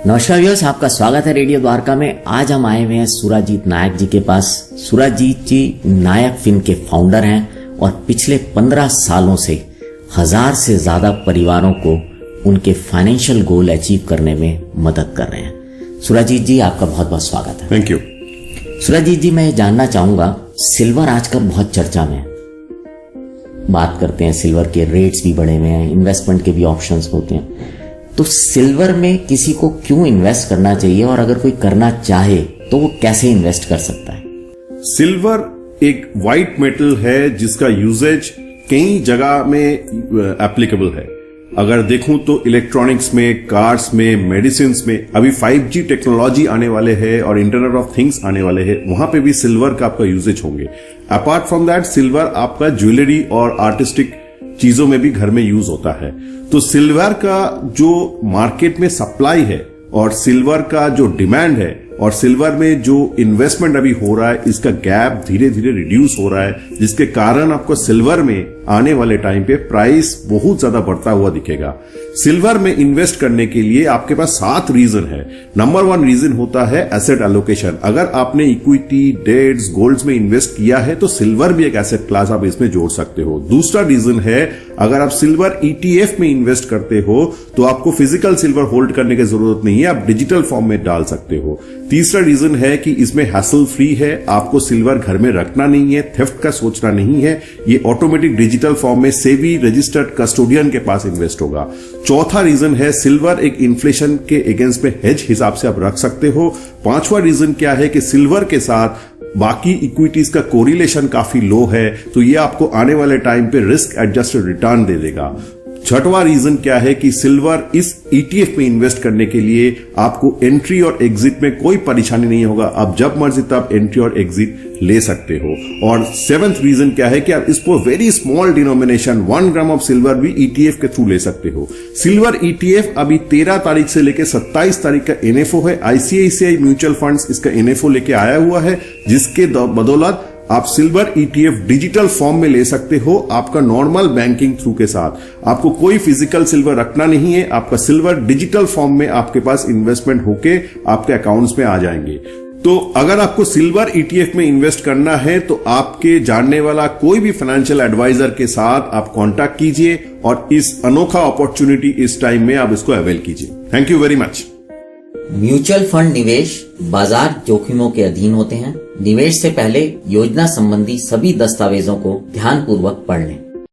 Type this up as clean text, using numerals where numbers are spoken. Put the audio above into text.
नमस्कार व्यूअर्स, आपका स्वागत है रेडियो द्वारका में। आज हम आए हुए हैं सुराजीत नायक जी के पास। सुराजीत जी नायक फिन के फाउंडर हैं और पिछले 15 सालों से 1000 से ज्यादा परिवारों को उनके फाइनेंशियल गोल अचीव करने में मदद कर रहे हैं। सुराजीत जी, आपका बहुत बहुत स्वागत है। Thank you. सुराजीत जी, मैं जानना चाहूंगा, सिल्वर आजकल बहुत चर्चा में है। बात करते हैं, सिल्वर के रेट्स भी बढ़े हुए हैं, इन्वेस्टमेंट के भी ऑप्शंस होते हैं। तो सिल्वर में किसी को क्यों इन्वेस्ट करना चाहिए और अगर कोई करना चाहे तो वो कैसे इन्वेस्ट कर सकता है? सिल्वर एक वाइट मेटल है जिसका यूजेज कई जगह में एप्लीकेबल है। अगर देखूं तो इलेक्ट्रॉनिक्स में, कार्स में, मेडिसिन में, अभी 5G टेक्नोलॉजी आने वाले हैं और इंटरनेट ऑफ थिंग्स आने वाले हैं, वहां पे भी सिल्वर का आपका यूजेज होंगे। अपार्ट फ्रॉम दैट, सिल्वर आपका ज्वेलरी और आर्टिस्टिक चीजों में भी घर में यूज होता है। तो सिल्वर का जो मार्केट में सप्लाई है और सिल्वर का जो डिमांड है और सिल्वर में जो इन्वेस्टमेंट अभी हो रहा है, इसका गैप धीरे धीरे रिड्यूस हो रहा है, जिसके कारण आपको सिल्वर में आने वाले टाइम पे प्राइस बहुत ज्यादा बढ़ता हुआ दिखेगा। सिल्वर में इन्वेस्ट करने के लिए आपके पास 7 रीजन है। नंबर 1 रीजन होता है एसेट एलोकेशन। अगर आपने इक्विटी, डेट्स, गोल्ड्स में इन्वेस्ट किया है तो सिल्वर भी एक एसेट क्लास आप इसमें जोड़ सकते हो। दूसरा रीजन है, अगर आप सिल्वर ETF में इन्वेस्ट करते हो तो आपको फिजिकल सिल्वर होल्ड करने की जरूरत नहीं है, आप डिजिटल फॉर्म में डाल सकते हो। तीसरा रीजन है कि इसमें हैसल फ्री है, आपको सिल्वर घर में रखना नहीं है, थेफ्ट का सोचना नहीं है, ये ऑटोमेटिक डिजिटल फॉर्म में सेबी रजिस्टर्ड कस्टोडियन के पास इन्वेस्ट होगा। चौथा रीजन है, सिल्वर एक इन्फ्लेशन के अगेंस्ट में हेज हिसाब से आप रख सकते हो। पांचवा रीजन क्या है कि सिल्वर के साथ बाकी इक्विटीज का कोरिलेशन काफी लो है, तो ये आपको आने वाले टाइम पे रिस्क एडजस्टेड रिटर्न दे देगा। छठवां रीजन क्या है कि सिल्वर इस ETF में इन्वेस्ट करने के लिए आपको एंट्री और एग्जिट में कोई परेशानी नहीं होगा, आप जब मर्जी तब एंट्री और एग्जिट ले सकते हो। और 7th रीजन क्या है कि आप इसको very small denomination 1 gram of silver भी ETF के थ्रू ले सकते हो। सिल्वर ETF अभी 13 तारीख से लेकर 27 तारीख का NFO है। ICICI म्यूचुअल फंड्स इसका NFO लेके आया हुआ है, जिसके बदौलत आप सिल्वर ETF डिजिटल फॉर्म में ले सकते हो, आपका नॉर्मल बैंकिंग थ्रू के साथ। आपको कोई फिजिकल सिल्वर रखना नहीं है, आपका सिल्वर डिजिटल फॉर्म में आपके पास इन्वेस्टमेंट होके आपके अकाउंट्स में आ जाएंगे। तो अगर आपको सिल्वर ETF में इन्वेस्ट करना है तो आपके जानने वाला कोई भी फाइनेंशियल एडवाइजर के साथ आप कांटेक्ट कीजिए और इस अनोखा अपॉर्चुनिटी इस टाइम में आप इसको अवेल कीजिए। Thank you very much. Mutual fund निवेश बाजार जोखिमों के अधीन होते हैं। निवेश से पहले योजना संबंधी सभी दस्तावेजों को ध्यानपूर्वक पढ़ लें।